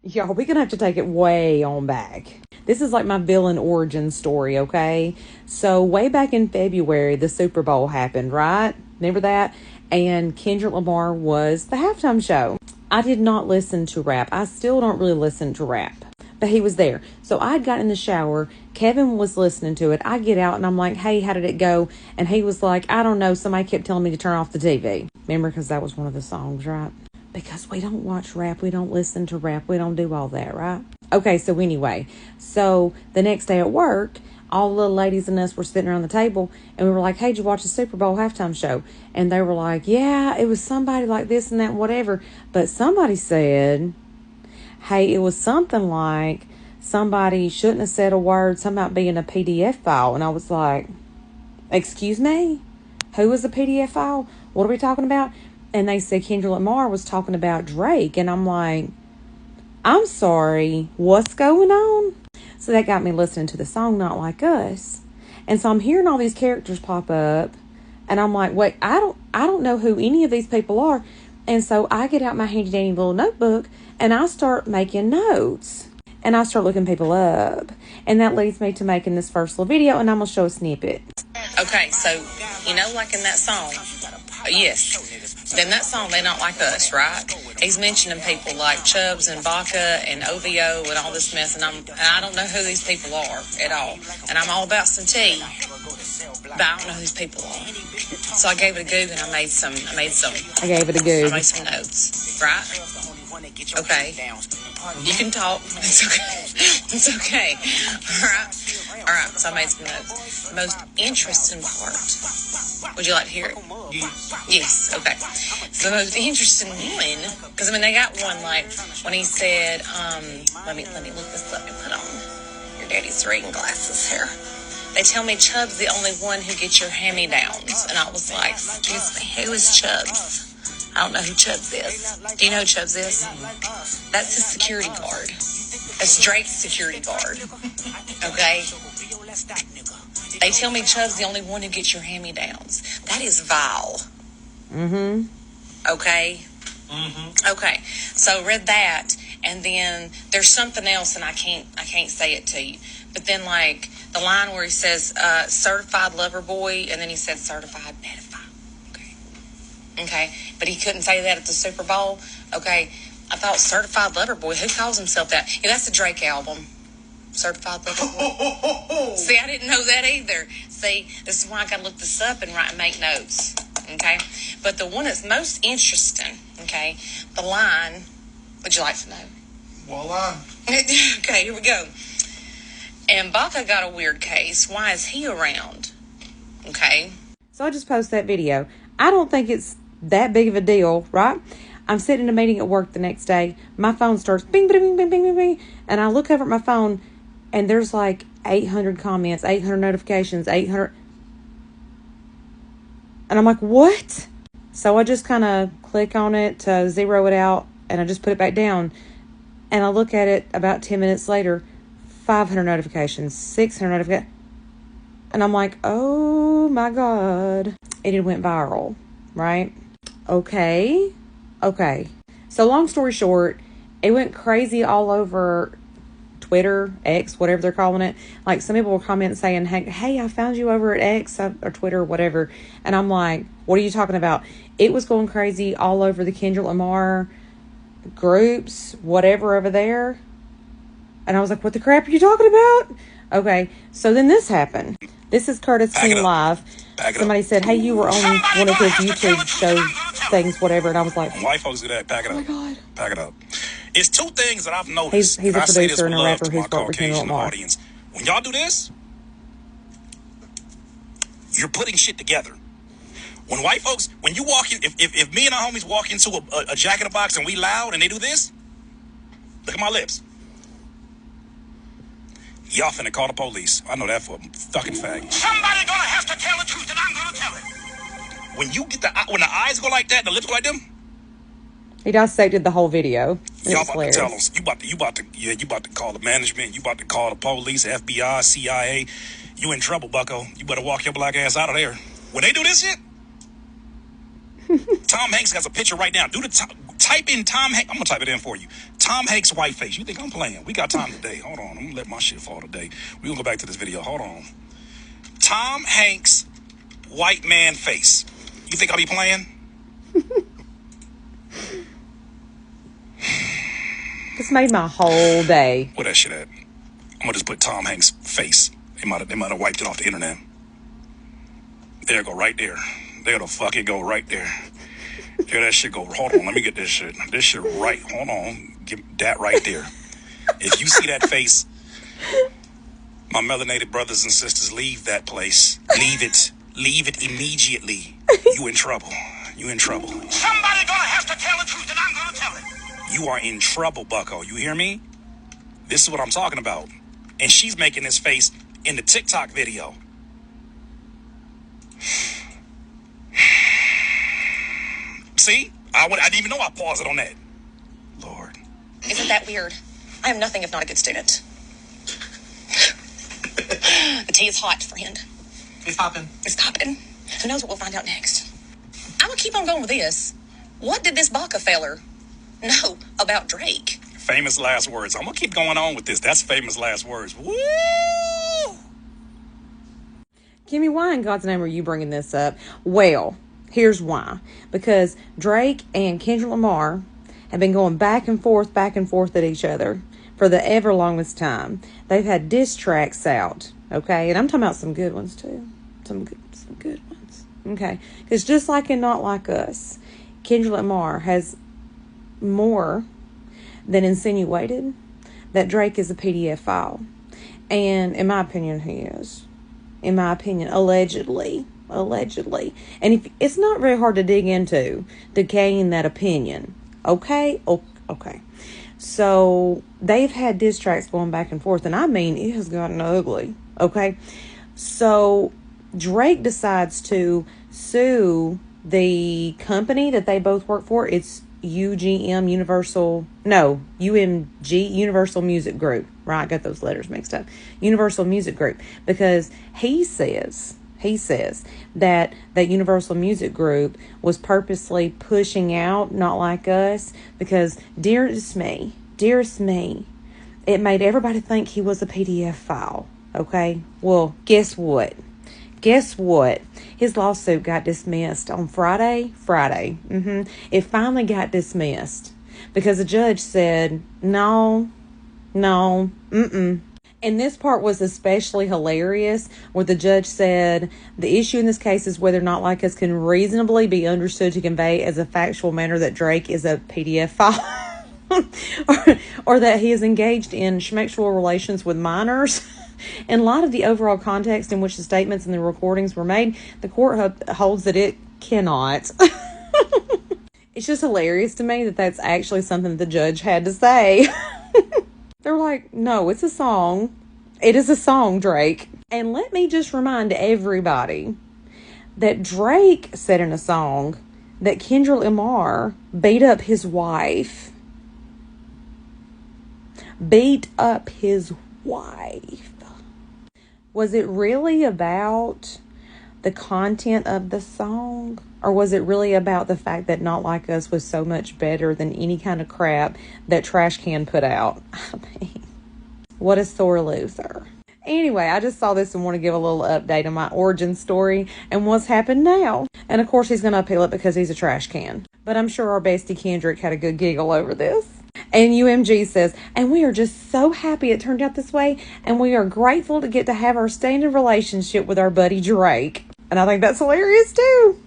Y'all, we're gonna have to take it way on back. This is like my villain origin story, okay? So way back in February, the Super Bowl happened, right? Remember that? And Kendrick Lamar was the halftime show. I did not listen to rap. I still don't really listen to rap. But he was there. So I got in the shower. Kevin was listening to it. I get out and I'm like, hey, how did it go? And he was like, I don't know. Somebody kept telling me to turn off the TV. Remember, because that was one of the songs, right? Because we don't watch rap. We don't listen to rap. We don't do all that, right? Okay, so anyway. So the next day at work, all the little ladies and us were sitting around the table. And we were like, hey, did you watch the Super Bowl halftime show? And they were like, yeah, it was somebody like this and that and whatever. But somebody said, hey, it was something like somebody shouldn't have said a word, something about being a PDF file. And I was like, excuse me? Who is a PDF file? What are we talking about? And they said Kendrick Lamar was talking about Drake. And I'm like, I'm sorry, what's going on? So that got me listening to the song Not Like Us. And so I'm hearing all these characters pop up. And I'm like, wait, I don't know who any of these people are. And so I get out my handy dandy little notebook and I start making notes. And I start looking people up. And that leads me to making this first little video. And I'm going to show a snippet. Okay, so, you know, like in that song, yes, in that song, They Not Like Us, right? He's mentioning people like Chubbs and Baca and OVO and all this mess, and I don't know who these people are at all. And I'm all about some tea, but I don't know who these people are. So I gave it a Google and I made some I gave it a Google. I made some notes, right? Okay. You can talk. It's okay. It's okay. All right. So I made some notes. The most interesting part. Would you like to hear it? Yes. Okay. So the most interesting one, because I mean they got one like when he said, let me look this up and put on your daddy's reading glasses here. They tell me Chubb's the only one who gets your hand-me-downs, and I was like, excuse me, who is Chubbs? I don't know who Chubbs is. Do you know who Chubbs is? That's his security guard. That's Drake's security guard. Okay? They tell me Chubb's the only one who gets your hand-me-downs. That is vile. Mm-hmm. Okay? Mm-hmm. Okay. So read that, and then there's something else, and I can't say it to you. But then, like, the line where he says, certified lover boy, and then he said certified pedophile. Okay, but he couldn't say that at the Super Bowl. Okay, I thought certified lover boy. Who calls himself that? Yeah, that's the Drake album. Certified lover boy. See, I didn't know that either. See, this is why I got to look this up and make notes. Okay, but the one that's most interesting. Okay, the line. Would you like to know? Voila. Okay, here we go. And Baca got a weird case. Why is he around? Okay. So I just posted that video. I don't think it's that big of a deal, right? I'm sitting in a meeting at work the next day. My phone starts bing, bing, bing, bing, bing, bing, bing. And I look over at my phone and there's like 800 comments, 800 notifications, 800. And I'm like, what? So I just kind of click on it to zero it out and I just put it back down. And I look at it about 10 minutes later, 500 notifications, 600 notifications. And I'm like, oh my God. It went viral, right? Okay. So long story short, it went crazy all over Twitter, X, whatever they're calling it. Like some people were commenting saying, hey, I found you over at X or Twitter or whatever. And I'm like, what are you talking about? It was going crazy all over the Kendrick Lamar groups, whatever over there. And I was like, what the crap are you talking about? Okay, so then this happened. This is Curtis King Live. Somebody said, hey, you were on one of his YouTube show things, whatever. And I was like, white folks do that. Pack it up. Oh, my God. Pack it up. It's two things that I've noticed. He's a producer and a rapper to my who's worked with Kendrick Caucasian Lamar. audience. When y'all do this, you're putting shit together. When white folks, when you walk in, if me and our homies walk into a Jack in the Box and we loud and they do this, look at my lips. Y'all finna call the police. I know that for a fucking fact. Somebody gonna have to tell the truth, and I'm gonna tell it. When you get when the eyes go like that, the lips go like them. He dissected the whole video. Y'all about to tell us. You about to call the management. You about to call the police, FBI, CIA. You in trouble, bucko. You better walk your black ass out of there. When they do this shit, Tom Hanks has a picture right now. Type in Tom Hanks. I'm gonna type it in for you. Tom Hanks white face. You think I'm playing? We got time today. Hold on. I'm gonna let my shit fall today. We gonna go back to this video. Hold on. Tom Hanks white man face. You think I'll be playing? This made my whole day. Where that shit at? I'm gonna just put Tom Hanks face. They might have wiped it off the internet. There, go right there. There the fuck it go right there. There that shit go. Hold on, let me get this shit. This shit right. Hold on. Get that right there. If you see that face, my melanated brothers and sisters, leave that place. Leave it. Leave it immediately. You in trouble. You in trouble. Somebody gonna have to tell the truth, and I'm gonna tell it. You are in trouble, bucko. You hear me? This is what I'm talking about. And she's making this face in the TikTok video. See? I didn't even know I paused it on that. Lord. Isn't that weird? I am nothing if not a good student. The tea is hot, friend. It's popping. It's popping. Who knows what we'll find out next? I'm gonna keep on going with this. What did this Baca feller know about Drake? Famous last words. I'm gonna keep going on with this. That's famous last words. Woo! Kimmy, why in God's name are you bringing this up? Well, here's why. Because Drake and Kendrick Lamar have been going back and forth at each other for the ever longest time. They've had diss tracks out, okay? And I'm talking about some good ones, too. Some good ones, okay? Because just like in Not Like Us, Kendrick Lamar has more than insinuated that Drake is a PDF file. And in my opinion, he is. In my opinion, allegedly. And if it's not very hard to dig into to gain that opinion. Okay? Okay. So they've had diss tracks going back and forth, and I mean, it has gotten ugly. Okay? So Drake decides to sue the company that they both work for. It's UMG, Universal Music Group. Right, I got those letters mixed up. Universal Music Group. Because he says that Universal Music Group was purposely pushing out Not Like Us because, dearest me, it made everybody think he was a PDF file. Okay? Well, guess what? His lawsuit got dismissed on Friday. It finally got dismissed because the judge said, no, And this part was especially hilarious where the judge said, the issue in this case is whether Not Like Us can reasonably be understood to convey as a factual manner that Drake is a PDF file or that he is engaged in sexual relations with minors. In light of the overall context in which the statements and the recordings were made, the court holds that it cannot. It's just hilarious to me that that's actually something the judge had to say. They're like, no, it's a song. It is a song, Drake. And let me just remind everybody that Drake said in a song that Kendrick Lamar beat up his wife. Was it really about the content of the song? Or was it really about the fact that Not Like Us was so much better than any kind of crap that Trash Can put out? I mean, what a sore loser. Anyway, I just saw this and want to give a little update on my origin story and what's happened now. And of course, he's going to appeal it because he's a trash can. But I'm sure our bestie Kendrick had a good giggle over this. And UMG says, and we are just so happy it turned out this way. And we are grateful to get to have our standing relationship with our buddy Drake. And I think that's hilarious too.